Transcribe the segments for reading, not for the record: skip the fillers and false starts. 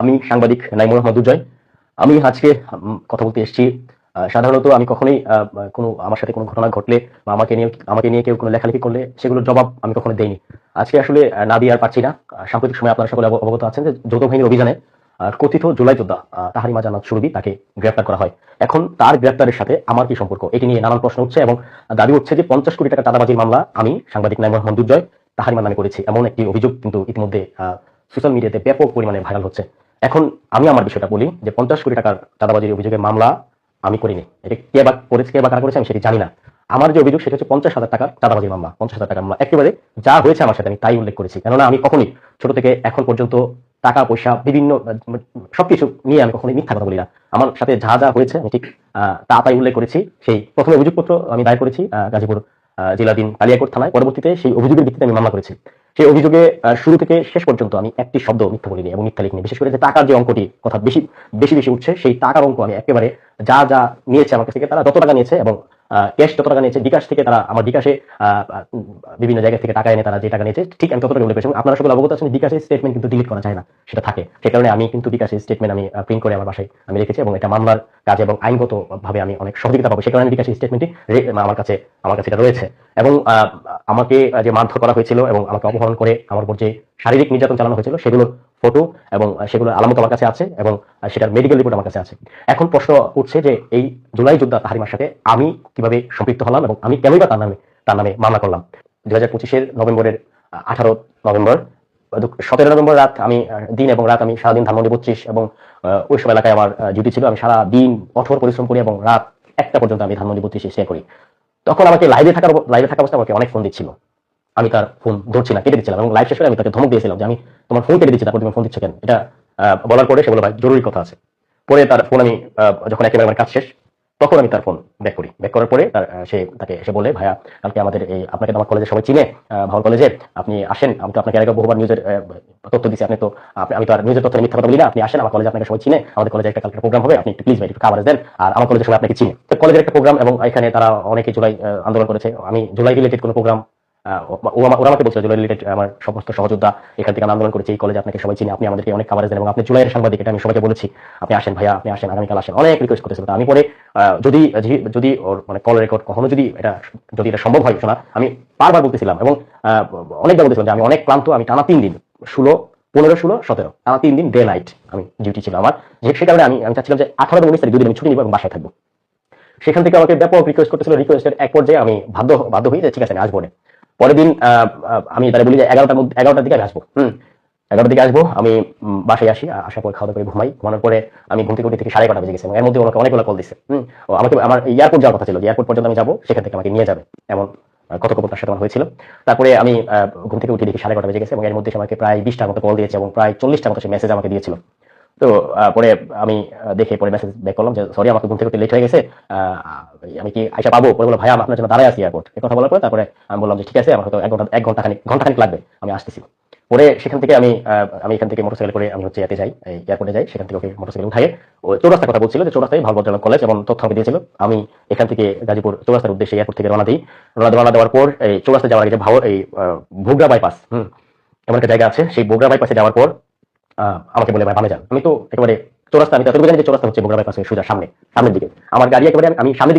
আমি সাংবাদিক নাইমুর রহমান দুর্জয়। আমি আজকে কথা বলতে এসেছি। সাধারণত আমি কখনোই কোনো আমার সাথে কোনো ঘটনা ঘটলে বা আমাকে নিয়ে কেউ কোনো লেখালেখি করলে সেগুলোর জবাব আমি কখনো দেইনি। আজকে আসলে না দিয়ে আর পারছি না। সাম্প্রতিক সময়ে আপনারা সকলে অবগত আছেন যে যৌথ বাহিনীর অভিযানে কথিত জুলাই যোদ্ধা তাহারিমা জান্নাত সুরভি তাকে গ্রেপ্তার করা হয়। এখন তার গ্রেপ্তারের সাথে আমার কি সম্পর্ক, এটি নিয়ে নানান প্রশ্ন উঠছে এবং দাবি উঠছে যে 50 কোটি টাকা চাঁদাবাজির মামলা আমি সাংবাদিক নাইমুর রহমান দুর্জয় তাহারিমা নামে করেছি, এমন একটি অভিযোগ কিন্তু ইতিমধ্যে সোশ্যাল মিডিয়াতে ব্যাপক পরিমাণে ভাইরাল হচ্ছে। এখন আমি আমার বিষয়টা বলি যে 50 কোটি টাকার চাঁদাবাজির অভিযোগের মামলা আমি করিনি। এটা কে বা করেছে, কে বা কারা করেছে আমি সেটি জানি না। আমার যে অভিযোগ সেটা হচ্ছে 50,000 টাকার চাঁদাবাজির মামলা। 50,000 টাকার মামলা একেবারে যা হয়েছে আমার সাথে আমি তাই উল্লেখ করেছি, কেননা আমি কখনই ছোট থেকে এখন পর্যন্ত টাকা পয়সা বিভিন্ন সবকিছু নিয়ে আমি কখনোই মিথ্যা কথা বলি না। আমার সাথে যা যা হয়েছে আমি ঠিক তা তাই উল্লেখ করেছি। সেই প্রথমে অভিযোগপত্র আমি দায়ের করেছি গাজীপুর জেলাধীন কালিয়াকোট থানায়। পরবর্তীতে সেই অভিযোগের ভিত্তিতে আমি মামলা করেছি। সেই অভিযোগে শুরু থেকে শেষ পর্যন্ত আমি একটি শব্দ মিথ্যা বলিনি এবং মিথ্যা লিখিনি। বিশেষ করে যে টাকার যে অঙ্কটি কথা বেশি বেশি বেশি উঠছে, সেই টাকার অঙ্ক আমি একেবারে যা যা নিয়েছে আমার কাছ থেকে, তারা যত টাকা নিয়েছে এবং ক্যাশ যত টাকা নিয়েছে, বিকাশ থেকে তারা আমার বিকাশে বিভিন্ন জায়গা থেকে টাকা এনে তারা যে টাকা নিয়েছে ঠিক আমি তত টাকা উল্লেখ করেছি। আপনারা সকলে অবগত আছেন বিকাশের স্টেটমেন্ট কিন্তু ডিলিট করা যায় না, সেটা থাকে। সেই কারণে আমি কিন্তু বিকাশের স্টেটমেন্ট আমি প্রিন্ট করে আমার বাসায় আমি রেখেছি এবং এটা মামলার কাজ এবং আইনগত ভাবে আমি অনেক সহযোগিতা পাবো। সেই কারণে বিকাশের স্টেটমেন্টটি আমার কাছে এটা রয়েছে। এবং আমাকে যে মারধর করা হয়েছিল এবং আমাকে অপহরণ করে আমার উপর যে শারীরিক নির্যাতন চালানো হয়েছিল সেগুলোর ফটো এবং সেগুলোর আলামত আমার কাছে আছে এবং সেটার মেডিকেল রিপোর্ট আমার কাছে আছে। এখন প্রশ্ন উঠছে যে এই জুলাই যোদ্ধা তাহারিমার সাথে আমি কিভাবে সম্পৃক্ত হলাম এবং আমি কেনই বা তার নামে মামলা করলাম। 2025-এর নভেম্বরের 18 নভেম্বর 17 নভেম্বর রাত আমি দিন এবং রাত আমি সারাদিন ধানমন্ডি 32 এবং ওই সব এলাকায় আমার ডিউটি ছিল। আমি সারা দিন কঠোর পরিশ্রম করি এবং রাত 1টা পর্যন্ত আমি ধানমন্ডি 32 স্টে করি। তখন আমাকে লাইভে থাকা অবস্থায় আমাকে অনেক ফোন দিচ্ছিল। আমি তার ফোন ধরছি না, কেটে দিচ্ছিলাম এবং লাইভ শেষ করে আমি তাকে ধমক দিয়েছিলাম যে আমি তোমার ফোন কেটে দিচ্ছি, তারপর তুমি ফোন দিচ্ছ কেন। এটা বলার পরে সে বলল ভাই জরুরি কথা আছে। পরে তার ফোন আমি যখন একেবারে আমার কাজ শেষ তখন আমি তার ফোন ব্যাক করি। ব্যাক করার পরে সে বলে ভাইয়া কালকে আমাদের এই আপনাকে আমার কলেজে সবাই চিনে, ভাওয়াল কলেজে আপনি আসেন। আমি তো আপনাকে আগে বহুবার নিউজের তথ্য দিচ্ছি, আপনি তো আমি তো আর নিউজের তথ্য মিথ্যা কথা বলি না। আপনি আসেন আমার কলেজে, আপনাকে সবাই চিনে, আমাদের কলেজে একটা কালকে প্রোগ্রাম হবে, আপনি একটু প্লিজ ভাই একটু কাভারেজ দেন, আর আমার কলেজের সবাই আপনাকে চিনে। তো কলেজের একটা প্রোগ্রাম এবং এখানে তারা অনেকে জুলাই আন্দোলন করেছে। আমি জুলাই রিলেটেড কোনো প্রোগ্রাম ওরা আমাকে বলছিল জুলাই রিলেটেড আমার সমস্ত সহযোদ্ধা এখান থেকে আন্দোলন করেছে, এই কলেজে আপনাকে সবাই চিনি, আপনি আমাদেরকে অনেক কাভারেজ দেন এবং আপনি জুলাইয়ের সাংবাদিক, এটা আমি সবাইকে বলেছি। আপনি আসেন ভাইয়া, আপনি আসেন, আগামীকাল আসেন, অনেক রিকোয়েস্ট করেছিল। আমি পরে যদি ওর মানে কল রেকর্ড কখনো যদি এটা সম্ভব হয় শোনা, আমি বারবার বলতেছিলাম এবং অনেকবার বলতেছিলাম যে আমি অনেক ক্লান্ত। আমি টানা 3 দিন 16, 15, 16, 17 টানা 3 দিন ডে নাইট আমি ডিউটি ছিল আমার। সে কারণে আমি চাচ্ছিলাম যে 18 এবং 19 তারিখ 2 দিন আমি ছুটি নিব এবং বাসায় থাকবো। সেখান থেকে আমাকে ব্যাপক রিকোয়েস্ট করতেছিল। রিকোয়েস্টের এক পর্যায়ে আমি বাধ্য হয়ে যে ঠিক আছে আমি আসবো না। পরের দিন আমি তারা বলি যে 11টার দিকে আমি আসবো। 11টার দিকে আসবো। আমি বাসায় আসি, আসার পর খাওয়া দাওয়া করে ঘুমাই। ঘুমানোর পরে আমি ঘুম থেকে উঠে 11:30 বেজে গেছে এবং এর মধ্যে আমাকে অনেকগুলো কল দিচ্ছে। আমাকে আমার এয়ারপোর্ট যাওয়ার কথা ছিল, যে এয়ারপোর্ট পর্যন্ত আমি যাবো, সেখান থেকে আমাকে নিয়ে যাবে এমন কথোপকথন তার সাথে আমার হয়েছিল। তারপরে আমি ঘুম থেকে উঠে দেখি 11:30 বেজে গেছে এবং এর মধ্যে আমাকে প্রায় 20টার মতো কল দিয়েছে এবং প্রায় 40টার মতো সে মেসেজ আমাকে দিয়েছিল। তো পরে আমি দেখে পরে মেসেজ ব্যাক করলাম যে সরি আমাকে ঘুম থেকে লেট হয়ে গেছে, আমি কি আইসা পাবো। পরে বললো ভাই আপনার জন্য দাঁড়ায় আছি এয়ারপোর্ট। এই কথা বলার পরে তারপরে আমি বললাম যে ঠিক আছে আমার হয়তো এক ঘন্টাখানিক লাগবে, আমি আসতেছি। পরে সেখান থেকে আমি এখান থেকে মোটরসাইকেল করে আমি হচ্ছে যাই, এয়ারপোর্টে যাই। সেখান থেকে ওকে মোটরসাইকেল উঠাই ও চৌরাস্তার কথা বলছিল যে চৌরাস্তায় ভাওয়াল ভদ্রলোক কলেজ এবং তথ্য আমাকে দিয়েছিল। আমি এখান থেকে গাজীপুর চৌরাস্তার উদ্দেশ্যে এয়ারপোর্ট থেকে রওনা দিই। রওনা দেওয়ার পর এই চৌরাস্তা যাওয়ার আগে যে ভোগড়া বাইপাস এমন একটা জায়গা আছে, সেই ভোগড়া বাইপাসে যাওয়ার পর আমাকে বলে ভাই বামে যান। আমি তো একেবারে চৌরাস্তা, আমি ততটুকু জানি যে চৌরাস্তা হচ্ছে ভোগড়া বাইপাসের সোজা সামনের দিকে। আমার গাড়ি একেবারে আমি সামনের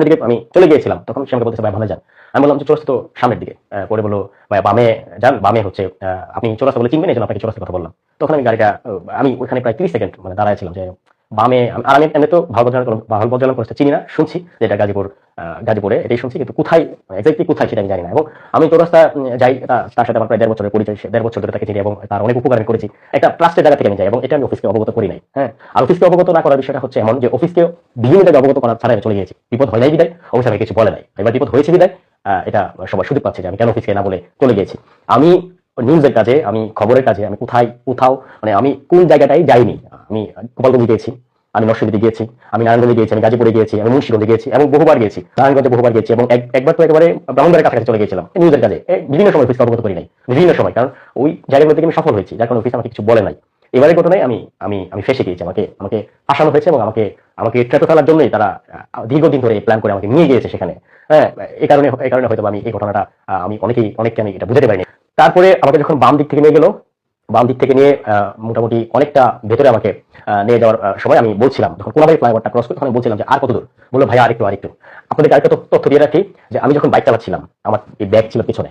দিকে আমি চলে গিয়েছিলাম। তখন সে আমাকে বলতেছে ভাই বামে যান। আমি বললাম যে চৌরাস্তা তো সামনের দিকে। পরে বললো ভাই বামে যান, বামে হচ্ছে আপনি চৌরাস্তা বলে চিনবেন, এই জন্য আপনাকে চৌরাস্তার কথা বললাম। তখন আমি গাড়িটা আমি ওখানে প্রায় 30 সেকেন্ড দাঁড়ায় ছিলাম যে বামে। আর আমি এমনি তো ভাওয়াল বজ্রলাম কলেজটা চিনি না, শুনছি যে এটা গাজীপুরে এটাই শুনছি, কিন্তু কোথায় এক্স্যাক্টলি কোথায় সেটা আমি জানি না। এবং আমি চৌরাস্তা যাই, তার সাথে আমার প্রায় 1.5 বছরের পরিচয়, 1.5 বছর ধরে তাকে চিনি এবং তার অনেক উপকার করেছি। একটা ট্রাস্টের জায়গা থেকে আমি যাই এবং এটা আমি অফিসকে অবগত করি নাই। আর অফিসকে অবগত না করার বিষয়টা হচ্ছে এমন যে অফিসকে বিভিন্ন জায়গায় অবগত করার ছাড়া আমি চলে গিয়েছি। বিপদ হয় নাই বিদায় অবশ্যই আমি কিছু বলে নাই, এবার বিপদ হয়েছে বিদায় এটা সবাই সুযোগ পাচ্ছে যে আমি কেন অফিসকে না বলে চলে গিয়েছি। আমি নিউজের কাজে, আমি খবরের কাজে, আমি কোথাও মানে আমি কোন জায়গাটাই যাইনি। আমি গোপালগঞ্জে গিয়েছি, আমি নরসিংদীতে গিয়েছি, আমি নারায়ণগঞ্জে গিয়েছি, আমি গাজীপুরে গিয়েছি, আমি মুন্সিগঞ্জে গিয়েছি এবং বহুবার গিয়েছি, নারায়ণগঞ্জে বহুবার গিয়েছি এবং একবার তো একেবারে ব্রাহ্মণবাড়ির কাছাকাছি চলে গিয়েছিলাম নিউজের কাজে। বিভিন্ন সময় অফিসকে অবগত করি নাই, বিভিন্ন সময়, কারণ ওই জায়গাগুলো থেকে আমি সফল হয়েছি, যার কারণে অফিস আমাকে কিছু বলে নাই। এবারের ঘটনায় আমি ফেসে গিয়েছি, আমাকে ফাঁসানো হয়েছে এবং আমাকে ট্র্যাপে ফেলার জন্যই তারা দীর্ঘদিন ধরে প্ল্যান করে আমাকে নিয়ে গিয়েছে সেখানে। এই কারণে হয়তো আমি এই ঘটনাটা আমি অনেককে আমি এটা বুঝতে পারিনি। তারপরে আমাকে যখন বাম দিক থেকে নিয়ে গেল, বাম দিক থেকে নিয়ে মোটামুটি অনেকটা ভেতরে আমাকে নিয়ে যাওয়ার সময় আমি বলছিলাম, যখন কোনোভাবে ফ্লাইওভারটা ক্রস করি তখন আমি বলছিলাম যে আর কত দূর, বললো ভাইয়া আরেকটু। আপনাদেরকে আরেকটা তথ্য দিয়ে রাখি যে আমি যখন বাইক চালাচ্ছিলাম আমার এই ব্যাগ ছিল পিছনে,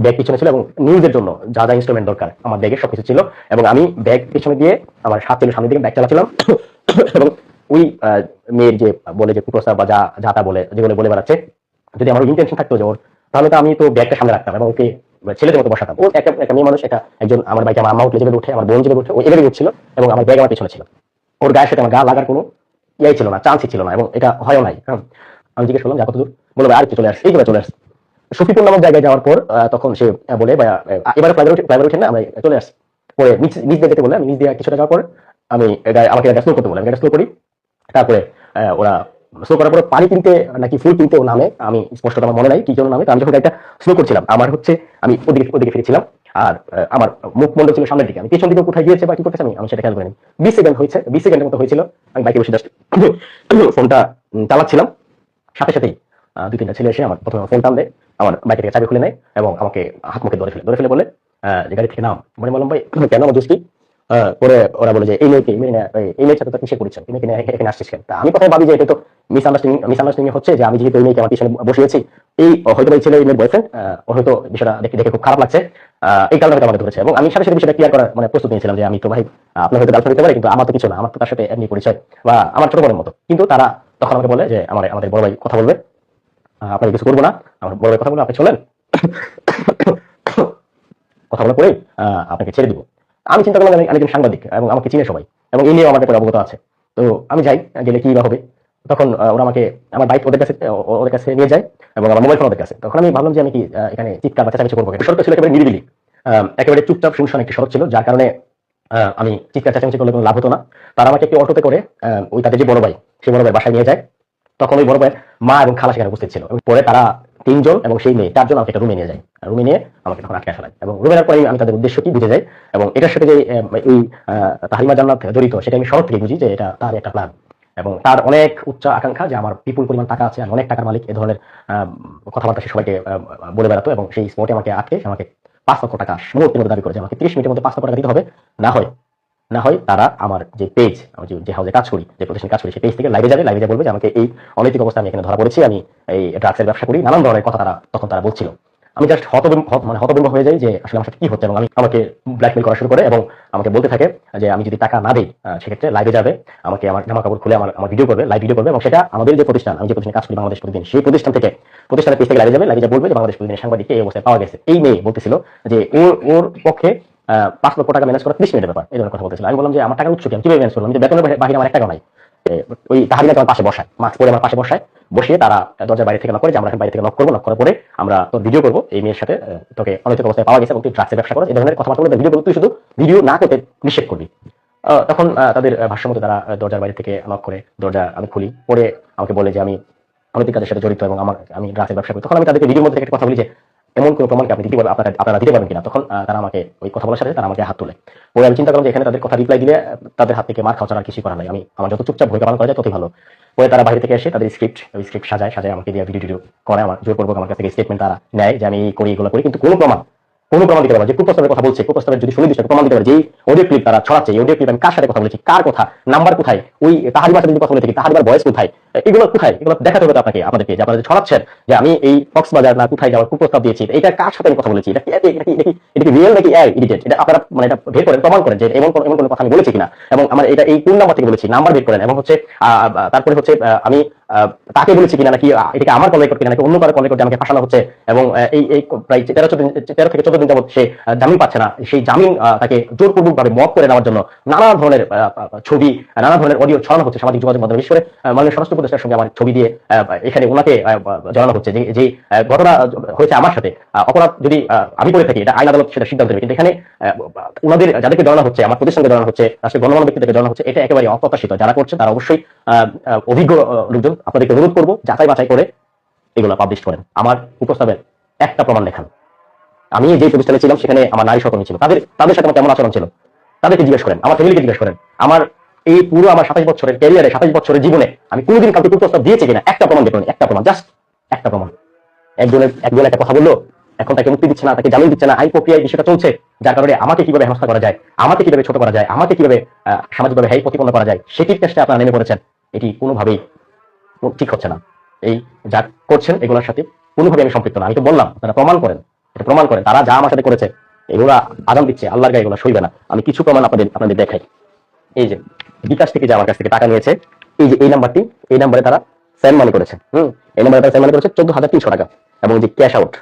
ব্যাগ পিছনে ছিল এবং নিউজের জন্য যা যা ইনস্ট্রুমেন্ট দরকার আমার ব্যাগে সবকিছু ছিল, এবং আমি ব্যাগ পিছনে দিয়ে আমার হাত ছিল সামনের দিকে, ব্যাগ চালাচ্ছিলাম এবং ওই মেয়ের যে বলে যে কুপ্রস্তাব বা যা তা বলে যেগুলো বলে বেড়াচ্ছে, যদি আমার ইন্টেনশন থাকতো যে ওর, তাহলে তো আমি তো ব্যাগটা সামনে রাখতাম এবং ওকে ছেলেদের মতো বসাতাম। ও একটা মেয়ে মানুষ, একজন আমার বাইকে আমার আম্মা উঠলে যেভাবে উঠে, আমার বোন যেভাবে উঠে, ও এভাবে উঠছিল এবং আমার ব্যাগ আমার পিছনে ছিল। ওর গায়ের সাথে আমার গা লাগার কোনো ইয়াই ছিল না, চান্সই ছিল না, এবং এটা হয়ও নাই। আমি জিজ্ঞেস করলাম যে কত দূর, বললো আর একটু চলে আসছে, এইভাবে চলে আসছে। সফিপুর নামক জায়গায় যাওয়ার পর তখন সে বলে এবারে ফ্লাইওভার উঠে না আমরা চলে আসছি, পরে নিচ দিয়ে যেতে বলে আমি নিচ দিয়ে কিছুটা যাওয়ার পর আমি আমাকে স্লো করতে বলে, আমি স্লো করি। তারপরে ওরা স্লো করার পরে পানি কিনতে নাকি ফুল কিনতে ও নামে, আমি স্পষ্ট আমার মনে নাই কি জন্য নামে। আমি যখন গাড়িটা স্লো করছিলাম আমার হচ্ছে আমি ওদিকে ফিরেছিলাম, আর আমার মুখমন্ডল ছিল সামনের দিকে, আমি পেছন দিকে কোথায় গিয়েছে বা কি করতেছে আমি সেটা খেয়াল করিনি। 20 সেকেন্ডের মতো হয়েছিল, আমি বাইকে বসে জাস্ট ফোনটা চালাচ্ছিলাম। সাথে সাথেই 2-3টা ছেলে এসে আমার প্রথমে ফোন টান দেয়, আমার বাইকে থেকে চাবি খুলে নেয় এবং আমাকে হাত মুখে ধরে ফেলে বলে যে গাড়ি থেকে নাম। মানে বললাম ভাই কেন, আমার কি? পরে ওরা বলে যে এই মেয়ের সাথে তো কিসে করেছো, তুমি এখানে আসছিস কেন? আমি প্রথমে ভাবি যে এটা তো মিসআন্ডারস্ট্যান্ডিং হচ্ছে, যে আমি যেহেতু এই মেয়েকে আমার পিছনে বসিয়েছি, এই হয়তো এই ছেলে এই মেয়ের বয়ফ্রেন্ড, ও হয়তো বিষয়টা দেখে খুব খারাপ লাগছে, এই কারণে হয়তো আমাকে ধরেছে। এবং আমি সাথে সাথে বিষয়টা ক্লিয়ার করার মানে প্রস্তুত নিয়েছিলাম যে আমি তো ভাই আপনার হয়তো গার্লফ্রেন্ড হতে পারে, কিন্তু আমার তো কিছু না, আমার তো তার সাথে এমনি পরিচয় বা আমার ছোট বোনের মতো। কিন্তু তারা তখন আমাকে বলে যে আমাদের বড় ভাই কথা বলবে, আপনাকে কিছু করবো না, আমার বড় ভাই কথা বলে আপনি চলেন, কথা বলার পরেই আপনাকে ছেড়ে দিব। আমি চিন্তা করলাম আমি একজন সাংবাদিক এবং আমাকে চিনে সবাই, এবং এই নিয়েও আমার ব্যাপারে অবগত আছে, তো আমি যাই, গেলে কি বা হবে। তখন ওরা আমাকে আমার বাইক ওদের কাছে নিয়ে যায় এবং আমার মোবাইল ফোন ওদের কাছে। তখন আমি ভাবলাম যে আমি কি এখানে চিৎকার বা চেঁচামেচি করবো। সড়কটা ছিল একেবারে নিরিবিলি, একেবারে চুপচাপ শুনশান একটি সড়ক ছিল, যার কারণে আমি চিৎকার চেঁচামেচি করলে কোনো লাভ হতো না। তারা আমাকে একটি অটোতে করে ওই তাদের যে বড় ভাই, সেই বড় ভাই বাসায় নিয়ে যায়। তখন ওই বড় ভাইয়ের মা এবং খালা সেখানে উপস্থিত ছিল। পরে তারা 3জন এবং সেই মেয়ে 4জন আমাকে একটা রুমে নিয়ে যায়, রুমে নিয়ে আমাকে তখন আটকে ফেলায় এবং রুমে নেওয়ার পরে আমি তাদের উদ্দেশ্য কি বুঝে যাই, এবং এটার সাথে যে এই তাহরিমা জান্নাত জড়িত সেটা আমি শরৎ থেকে বুঝি যে এটা তার একটা প্ল্যান, এবং তার অনেক উচ্চ আকাঙ্ক্ষা যে আমার বিপুল পরিমাণ টাকা আছে, আমি অনেক টাকার মালিক, এ ধরনের কথাবার্তা সে সবাইকে বলে বেড়াতো। এবং সেই স্পটে আমাকে আটকে আমাকে 5 লক্ষ টাকা মুহূর্তের মধ্যে দাবি করে যে আমাকে 30 মিনিটের মধ্যে 5 লক্ষ টাকা দিতে হবে, না হয় তারা আমার যে পেজ, আমি যে হাউসে কাজ করি, যে প্রতিষ্ঠানে কাজ করি, সেই পেজ থেকে লাইভে যাবে, বলবে যে আমাকে এই অনৈতিক অবস্থা আমি এখানে ধরা পড়েছি, আমি এই ড্রাগসের ব্যবসা করি, নানান ধরনের কথা তখন তারা বলছিল। আমি জাস্ট হতভম্ব হয়ে যাই যে আসলে আমার সাথে কি হচ্ছে, এবং আমাকে ব্ল্যাকমেল করা শুরু করে এবং আমাকে বলতে থাকে যে আমি যদি টাকা না দিই সেক্ষেত্রে লাইভে যাবে, আমাকে আমার জামা কাপড় খুলে আমার ভিডিও করবে, লাইভ ভিডিও করবে, এবং সেটা আমাদের যে প্রতিষ্ঠান, আমি যে প্রতিষ্ঠানে কাজ করি বাংলাদেশ প্রতিদিন, সেই প্রতিষ্ঠানের পেজ থেকে লাইভে যাবে, বলবে যে বাংলাদেশ প্রতিদিনের সাংবাদিককে এই অবস্থায় পাওয়া গেছে। এই মেয়ে বলতেছিল যে ওর পক্ষে 5 লক্ষ টাকা ম্যানেজ করা 30 মিনিটের ব্যাপার, এই ধরনের কথা বলতেছিল। আমি বললাম যে আমার টাকার উৎস কি, আমি কিভাবে ম্যানেজ করলাম, বেতনের বাইরে আমার 1 টাকা নাই। ওই তাহরিমা আমার পাশে বসায়, মাস্ক পরে আমার পাশে বসিয়ে তারা দরজার বাইরে থেকে নক করে যে আমরা বাইরে থেকে নক করবো, নক করার পরে আমরা তোর ভিডিও করবো, এই মেয়ের সাথে তোকে অনৈতিক অবস্থায় পাওয়া গেছে এবং তুই ড্রাগসের ব্যবসা করো, এই ধরনের কথাবার্তা বলে ভিডিও করবো, তুই শুধু ভিডিও না করতে নিষেধ করবি। তখন তাদের ভাষ্যমতো তারা দরজার বাইরে থেকে নক করে, দরজা আমি খুলি, পরে আমাকে বলে যে আমি অনৈতিক কাজের সাথে জড়িত এবং আমি ড্রাগসের ব্যবসা করি। তখন আমি তাদেরকে ভিডিওর মধ্যে একটা কথা বলি যে এমন কোনো প্রমাণকে আপনি আপনারা দিতে পারবেন কিনা। তখন তারা আমাকে ওই কথা বলার সাথে তারা আমাকে হাত তোলে। পরে আমি চিন্তা করলাম যে এখানে তাদের কথা রিপ্লাই দিলে তাদের হাত থেকে মার খাওয়া ছাড়া আর কিছুই করার নাই, আমার যত চুপচাপ ভূমিকা পালন করা যায় ততই ভালো। পরে তারা বাইরে থেকে এসে তাদের স্ক্রিপ্ট সাজায় আমাকে দিয়ে ভিডিও করে, আমার জোরপূর্বক আমার কাছ থেকে স্টেটমেন্ট তারা নেয় যে আমি করি, এগুলো করি, কিন্তু কোনো প্রমাণ দিতে পারবে যে কুপ্রস্তাবের কথা বলছে, কুপ্রস্তাবের যদি সুনির্দিষ্ট প্রমাণ দিতে পারে যে অডিও ক্লিপ তারা ছড়াচ্ছে, অডিও ক্লিপ আমি কার সাথে কথা বলেছি, কার কথা, নাম্বার কোথায়, ওই তাহারিমার সাথে যদি কথা বলে থাকি তাহারিমার ভয়েস কোথায়, এগুলো দেখাতে হবে আপনাদেরকে যে আপনারা ছড়াচ্ছেন যে আমি এই কক্সবাজার না কোথায় যাওয়ার কুপ্রস্তাব দিয়েছি, এটা কার সাথে আমি কথা বলেছি, এটা কি রিয়েল নাকি এডিটেড, এটা আপনারা মানে এটা বের করেন, প্রমাণ করেন যে এমন কোনো কথা আমি বলেছি কিনা, এবং আমার এটা এই কোন নাম্বার থেকে বলেছি, নাম্বার বের করেন, এবং হচ্ছে তারপরে হচ্ছে আমি তাকে বলেছি কিনা, নাকি এটাকে আমার কল রেকর্ড কিনা, নাকি অন্য কারো কল রেকর্ড আমাকে ফাঁসানো হচ্ছে, এবং এই প্রায় 13 থেকে 14 দিন যাবত সে জামিন পাচ্ছে না, সেই জামিন তাকে জোরপূর্বক ভাবে মত করে নেওয়ার জন্য নানা ধরনের ছবি, নানা ধরনের অডিও ছড়ানো হচ্ছে সামাজিক যোগাযোগ মাধ্যমে। বিশেষ করে মাননীয় স্বরাষ্ট্র উপদেষ্টার সঙ্গে আমার ছবি দিয়ে এখানে ওনাকে জানানো হচ্ছে যে ঘটনা হয়েছে আমার সাথে, অপরাধ যদি আমি করে থাকি এটা আইন আদালত সেটা সিদ্ধান্ত নেবে, কিন্তু এখানে ওনাদের যাদেরকে জানানো হচ্ছে, আমার প্রতিষ্ঠানকে জানানো হচ্ছে, রাষ্ট্রের গণমান্য ব্যক্তিদেরকে জানানো হচ্ছে, এটা একেবারে অপ্রত্যাশিত। যারা করছে তারা অবশ্যই অভিজ্ঞ লোকজন, আপনাদেরকে অনুরোধ করবো যাচাই বাছাই করে এগুলো পাবলিশ করেন। আমার উপস্থাপের একটা প্রমাণ দেখান। আমি যে প্রতিষ্ঠানে ছিলাম সেখানে আমার নারী সহকর্মী ছিল, তাদের সাথে আমার কেমন আচরণ ছিল তাদেরকে জিজ্ঞেস করেন, আমার ফ্যামিলিকে জিজ্ঞেস করেন। আমার এই পুরো আমার 27 বছরের ক্যারিয়ারে, 27 বছরের জীবনে আমি কোনোদিন কাউকে কুপ্রস্তাব দিয়েছি কিনা একটা প্রমাণ দেখুন, একটা প্রমাণ, জাস্ট একটা প্রমাণ। একজন একটা কথা বললো, এখন তাকে মুক্তি দিচ্ছে না, তাকে জামিন দিচ্ছে না, আইন প্রক্রিয়ায় বিষয়টা চলছে, যার কারণে আমাকে কিভাবে হেনস্থা করা যায়, আমাকে কিভাবে ছোট করা যায়, আমাকে কিভাবে সামাজিকভাবে হেয় প্রতিপন্ন করা যায়, সেটির চেষ্টা আপনারা নেমে পড়েছেন। এটি কোনোভাবেই ঠিক হচ্ছে না। এই যা করছেন এগুলোর সাথে কোনোভাবে আমি সম্পৃক্ত না। আমি তো বললাম, আপনারা প্রমাণ করেন, এটা প্রমাণ করেন। তারা যা আমার সাথে করেছে এগুলা আজান দিচ্ছে, আল্লাহর গায়ে এগুলো সইবে না। আমি কিছু প্রমাণ আপনাদের দেখাই। এই যে বিকাশ থেকে যে আমার কাছ থেকে টাকা নিয়েছে, এই যে এই নাম্বারটি, এই নাম্বারে তারা সেন্ড মানি করেছে। এই নাম্বারে তারা সেন্ড মানি করেছে 14,300 টাকা। এবং যে ক্যাশ আউট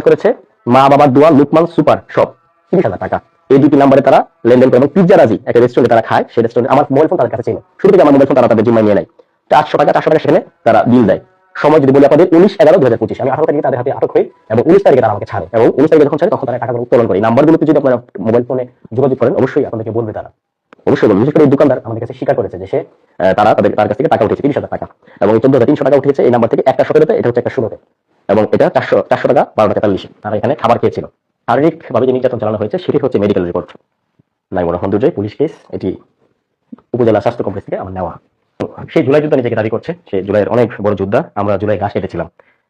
করেছে মা বাবার দোয়া লুকমান সুপার শপ 30,000 টাকা। এই দুটি নাম্বারে তারা লেনদেন করে। এবং পিজ্জা রাজি একটা রেস্টুরেন্টে তারা খায়, সেই রেস্টুরেন্টে আমার মোবাইল ফোন তাদের কাছে ছিল। শুরু থেকে আমার মোবাইল ফোন তারা তাদের জিম্মায় নিয়ে নেয়। 400 টাকা সেখানে তারা বিল দেয়। সময় যদি বলি আপনাদের 19/11/2025, আমি 18 তারিখে তাদের হাতে আটক হই এবং 19 তারিখে তারা আমাকে ছাড়ে। এবং 19 তারিখে যখন ছাড়ে তখন তারা টাকাগুলো উত্তোলন করে। নাম্বারগুলোতে যদি আপনারা মোবাইল ফোনে যোগাযোগ করেন অবশ্যই আপনাদেরকে বলবে তারা, অবশ্যই বলবে। বিশেষ করে এই দোকানদার আমাদের কাছে স্বীকার করেছে যে সে তার কাছ থেকে টাকা উঠেছে 30,000 টাকা। এবং 14,300 টাকা উঠেছে এই নাম্বার থেকে, একটা 17-তে, এটা হচ্ছে একটা 16-তে, এবং এটা 400 টাকা 12:43। তারা এখানে খাবার খেয়েছিল। শারীরিক ভাবে যে নির্যাতন চালানো হয়েছে সেটি হচ্ছে মেডিকেল রিপোর্ট, নাইমুর রহমান দুর্জয় পুলিশ কেস। এটি উপজেলা স্বাস্থ্য কমপ্লেক্স থেকে আমার নেওয়া। সেই জুলাই যোদ্ধা নিজেকে দাবি করছে, সে জুলাইয়ের অনেক বড় যোদ্ধা। আমরা জুলাই ঘাস কেটেছিলাম।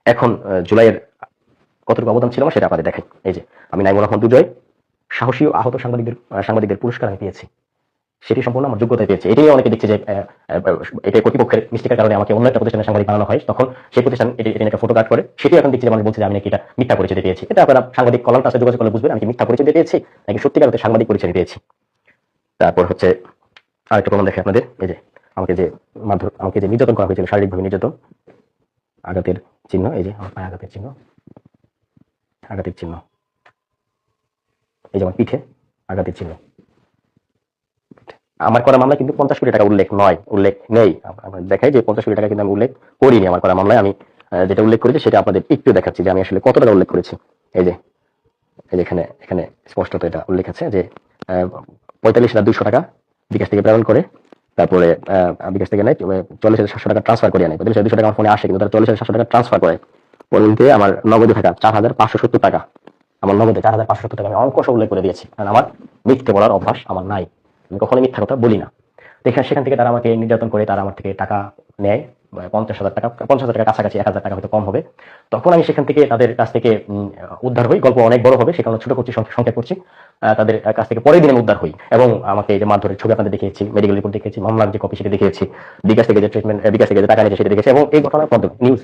এখন জুলাইয়ের কতটুকু অবদান ছিল সেটা আপনাদের দেখাই। এই যে আমি নাইমুর রহমান দুর্জয়, সাহসী ও আহত সাংবাদিকদের পুরস্কার আমি পেয়েছি। সেটি সম্পূর্ণ আমার যোগ্যতায় পেয়েছে। এটাই অনেকে দেখছে যে এটা কর্তৃপক্ষের মিস্টেকের কারণে আমাকে অন্য একটা প্রতিষ্ঠানের সাংবাদিক বানানো হয়, তখন সেই প্রতিষ্ঠান এটি একটা ফটো কাট করে। সেটি এখন দেখছি যে মানুষ বলছে যে আমি নাকি এটা মিথ্যা পরিচয় দিয়ে পেয়েছি। এটা আপনারা সাংবাদিক কল্যাণ কাছে যোগাযোগ করলে বুঝবেন আমি কি মিথ্যা পরিচয় দিয়ে পেয়েছি নাকি সত্যিকার অর্থে সাংবাদিক পরিচয় পেয়েছি। তারপর হচ্ছে আরেকটা প্রমাণ দেখে আপনাদের। এই যে আমাকে যে নির্যাতন করা হয়েছিল, শারীরিকভাবে নির্যাতন, আঘাতের চিহ্ন, এই যে আমার পায়ে আঘাতের চিহ্ন, এই যে আমার পিঠে আঘাতের চিহ্ন। আমার করা মামলায় কিন্তু 50 কোটি টাকা উল্লেখ নেই। দেখাই যে 50 কোটি টাকা কিন্তু আমি উল্লেখ করিনি আমার করা মামলায়। আমি যেটা উল্লেখ করেছি সেটা আপনাদের একটু দেখাচ্ছি যে আমি আসলে কত টাকা উল্লেখ করেছি। এই যে এখানে স্পষ্টত এটা উল্লেখ আছে যে 45,200 টাকা বিকাশ থেকে প্রেরণ করে, তারপরে বিকাশ থেকে নেয় 40,700 টাকা ট্রান্সফার করে আনে। 45,200 টাকা আমার ফোনে আসে, কিন্তু তারা 40,700 টাকা ট্রান্সফার করে। পরবর্তীতে আমার নগদে থাকা 4,570 টাকা, আমার নগদে 4,570 টাকা আমি অঙ্ক সহ উল্লেখ করে দিয়েছি, কারণ আমার মিথ্যে বলার অভ্যাস আমার নাই। আমি কখনোই মিথ্যা কথা বলি না। সেখান থেকে তারা আমাকে নির্যাতন করে, তারা আমার থেকে টাকা নেয় 50,000 টাকা, 50,000 টাকা কাছাকাছি, 1,000 টাকা হয়তো কম হবে। তখন আমি সেখান থেকে তাদের কাছ থেকে উদ্ধার হই। গল্প অনেক বড় হবে, সে কারণে ছোট করছি, সংক্ষেপ করছি। তাদের কাছ থেকে পরের দিনে উদ্ধার হই এবং আমাকে এই যে মারধরের ছবি আপনাদের দেখিয়েছি, মেডিকেল রিপোর্ট দেখিয়েছি, মামলার যে কপি সেটা দেখিয়েছি, বিকাশ থেকে যে ট্রিটমেন্ট, বিকাশ থেকে যে টাকা নিয়েছে সেটা দেখেছি। এবং এই ঘটনার মাধ্যমে নিউজ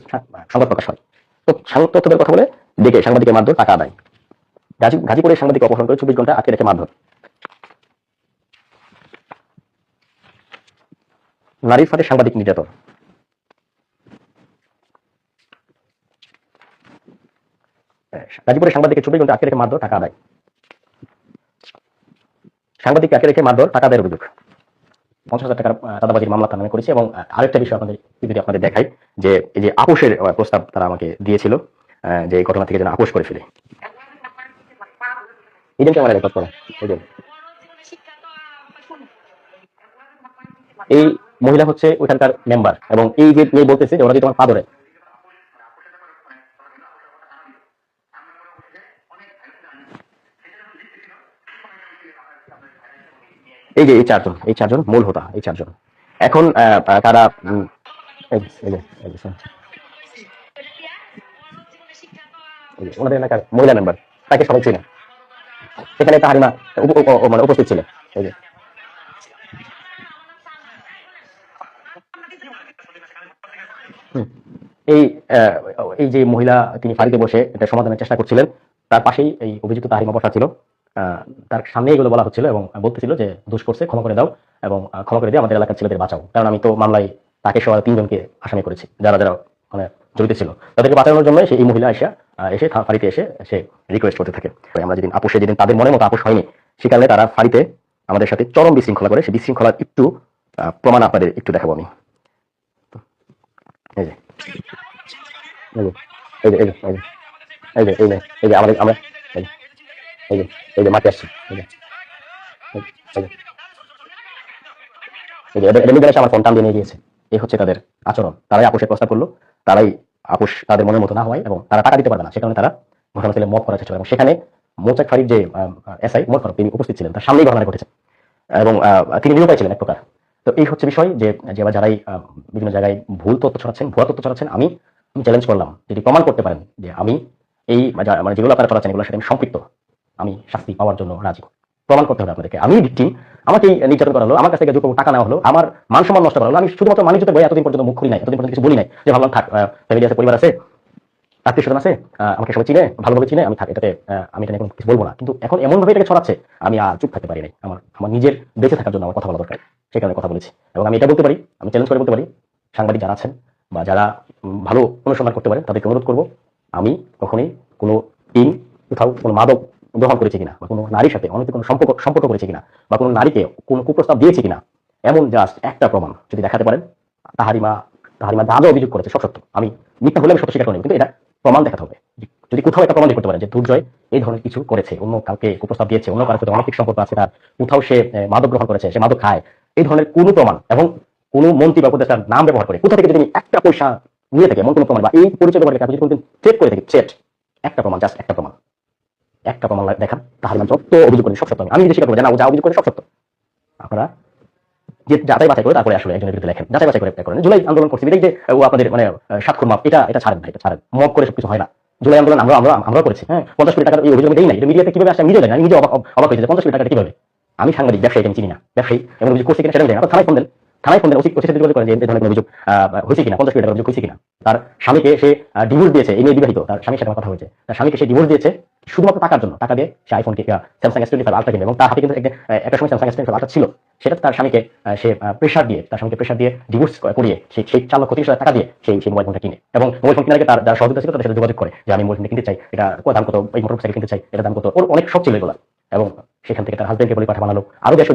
সংবাদ প্রকাশ হয়। তো তথ্যদের কথা বলে দেখে সাংবাদিকের মারধর, টাকা আদায়। গাজীপুরের সাংবাদিক অপহরণ করে 24 ঘন্টা আটকে রেখে মারধর। নারীর ফাঁদে সাংবাদিক নির্যাতন। গাজীপুরের সাংবাদিকের 24 ঘন্টা আটকে রেখে মারধর, টাকা আদায়। সাংবাদিককে আটকে রেখে মারধর, টাকা আদায়ের অভিযোগ। 50,000 টাকার চাঁদাবাজির মামলা নামে করেছি। এবং আরেকটা বিষয় আপনাদের দেখাই যে এই যে আপোষের প্রস্তাব তারা আমাকে দিয়েছিল, যে এই ঘটনা থেকে যেন আপোষ করে ফেলে। ইডেন ক্যামেরা রেকর্ড করা। এই মহিলা হচ্ছে ওইখানকার মেম্বার, এবং এই যে বলতেছে যে ওরা যদি তোমার পা ধরে, এই যে এই চারজন মূল হোতা, এই চারজন এখন তারা ওনাদের এলাকার মহিলা মেম্বার, তাকে সবাই চিনে। সেখানে একটা হারিমা মানে উপস্থিত ছিল। এই যে এই যে মহিলা, তিনি ফাঁড়িতে বসে এটা সমাধানের চেষ্টা করছিলেন। তার পাশেই এই অভিযুক্ত তাহিমা বসা ছিল। তার সামনে এগুলো বলা হচ্ছিল এবং বলতেছিল যে দোষ করছে, ক্ষমা করে দাও এবং ক্ষমা করে দিয়ে আমাদের এলাকার ছেলেদের বাঁচাও। কারণ আমি তো মামলায় তাকে সহ 3 জনকে আসামি করেছি, যারা মানে জড়িত ছিল। তাদেরকে বাঁচানোর জন্য এই মহিলা এসে ফাঁড়িতে এসে সে রিকোয়েস্ট করতে থাকে। আমরা যেদিন তাদের মনের মতো আপোষ হয়নি, সে কারণে তারা ফাঁড়িতে আমাদের সাথে চরম বিশৃঙ্খলা করে। সেই বিশৃঙ্খলার একটু প্রমাণ আপনাদের একটু দেখাবো আমি। এই যে মাঠে আসছে, আমার ফোন টান দিয়ে নিয়ে গিয়েছে। এই হচ্ছে তাদের আচরণ। তারাই আপোষের প্রস্তাব করলো, তারাই আপোষ তাদের মনের মতো না হয় এবং তারা টাকা দিতে পারবে না, সে কারণে তারা ঘটনাস্থলে মত করার চেষ্টা করে। এবং সেখানে মৌচাক ফাঁড়ির যে এসআই মোট ফারুক, তিনি উপস্থিত ছিলেন, তার সামনেই ঘটনা ঘটেছে এবং তিনি নিরুপায় ছিলেন এক প্রকার। তো এই হচ্ছে বিষয় যে যারাই বিভিন্ন জায়গায় ভুয়া তথ্য ছড়াচ্ছেন, আমি চ্যালেঞ্জ করলাম যদি প্রমাণ করতে পারেন যে আমি এই মানে যেগুলো আপনারা চালাচ্ছেন এগুলোর সাথে আমি সম্পৃক্ত, আমি শাস্তি পাওয়ার জন্য রাজি। প্রমাণ করতে হবে আপনাদেরকে আমি ভিকটিম, আমাকে নির্যাতন করা হলো, আমার কাছ থেকে যত টাকা নেওয়া হলো, আমার মান সম্মান নষ্ট করা হলো। আমি শুধুমাত্র মানিজ্যতে বই এতদিন পর্যন্ত মুখ খুলি নাই, এতদিন পর্যন্ত কিছু বলি নাই, যে ভাবলাম থাক, ফ্যামিলি আছে, পরিবার আছে, আত্মীয় স্বজন আছে, আমাকে সবাই চিনে, ভালোভাবে চিনে, আমি থাক, এটাতে আমি এটা নিয়ে কোনো কিছু বলবো না। কিন্তু এখন এমন ভাবে এটাকে ছড়াচ্ছে, আমি আর চুপ থাকতে পারি নাই। আমার আমার নিজের বেঁচে থাকার জন্য আমার কথা বলা দরকার, সেই কারণে কথা বলেছি। এবং আমি এটা বলতে পারি, আমি চ্যালেঞ্জ করে বলতে পারি, সাংবাদিক যারা আছেন বা যারা ভালো অনুসন্ধান করতে পারেন তাদেরকে অনুরোধ করবো, আমি কখনোই কোনো টিম কোথাও কোনো মাদক গ্রহণ করেছি কিনা, বা কোনো নারীর সাথে অনৈতিক কোনো সম্পর্ক করেছি কিনা, বা কোনো নারীকে কোনো কুপ্রস্তাব দিয়েছি কিনা, এমন জাস্ট একটা প্রমাণ যদি দেখাতে পারেন, তাহারিমা তাহারিমা যা যা অভিযোগ করেছে সব সত্য। আমি মিথ্যা হলে আমি সত্য স্বীকার করি, কিন্তু এটা প্রমাণ দেখাতে হবে। যদি কোথাও একটা প্রমাণ করতে পারেন যে দুর্জয় এই ধরনের কিছু করেছে, অন্য কাউকে কুপ্রস্তাব দিয়েছে, অন্য কারোর সাথে অনৈতিক সম্পর্ক আছে তার, কোথাও সে মাদক গ্রহণ করেছে, সে মাদক খায়, এই ধরনের কোনো প্রমাণ, এবং কোনো মন্ত্রী বা উপদেষ্টার নাম ব্যবহার করে কোথা থেকে যদি একটা পয়সা নিয়ে থাকে এমন কোনো প্রমাণ, বা এই পরিচয় ব্যবহার করে আপনি যদি কোনোদিন চেক করে থাকি, চেট একটা প্রমাণ, জাস্ট একটা প্রমাণ, একটা প্রমাণ দেখান, তাহলে যত অভিযোগ করেন সব সত্য। আমি নিজে স্বীকার করবো যে না, ও যা অভিযোগ করে সব সত্য। আপনারা যে যাচাই বাছাই করে তারপরে আসলে একজনের বিরুদ্ধে লেখেন, যাচাই বাছাই করে করেন। জুলাই আন্দোলন করছে বিদায় যে ও আপনাদের মানে স্বাক্ষর মাপ, এটা ছাড়েন না, এটা ছাড়েন। মব করে সবকিছু হয় না। জুলাই আন্দোলন আমরা করেছি, হ্যাঁ, 50 কোটি টাকার এই অভিযোগ আমি দেই না। এটা মিডিয়াতে কিভাবে আসছে আমি নিজেও জানি না, আমি নিজে অবাক হয়েছে 50 কোটি টাকাটা কিভাবে। আমি সাংবাদিক, ব্যবসায়ী, আমি চিনি না ব্যবসায়ী এমন অভিযোগ করছে কিনা সেটা জানি না। থানায় ফোন দেন, থানায় ফোন দেন, ওসি সাথে যোগাযোগ করেন যে এই ধরনের অভিযোগ হয়েছে কিনা, 50 কোটি টাকার অভিযোগ হয়েছে কিনা। তার স্বামীকে সে ডিভোর্স দিয়েছে, এই মেয়ে বিবাহিত, তার স্বামীর সাথে কথা হয়েছে, তার স্বামীকে সে ডিভোর্স দিয়েছে শুধুমাত্র টাকার জন্য। টাকা দিয়ে সে আইফোন স্যামসাং S25 আলট্রা কিনবে, এবং তার হাতে কিন্তু একটা সময় স্যামসাং S25 আলট্রা ছিল, সেটা তার স্বামীকে সে প্রেশার দিয়ে ডিভোর্স করিয়ে সেই 4,30,000 টাকা দিয়ে সেই মোবাইল ফোনটা কিনে, এবং মোবাইল ফোন কেনার আগে তার যারা সহযোগিতা ছিল তাদের সাথে যোগাযোগ করে যে আমি মোবাইল ফোন কিনতে চাই, এটা দাম কত, এই মোটরসাইকেল কিনতে চাই, এটা দাম কত, ওর অনেক শখ ছিল এগুলো। এবং সেখান থেকে তার হাজবেন্ডকে বলে পাঠা বানালো, আরো দেশ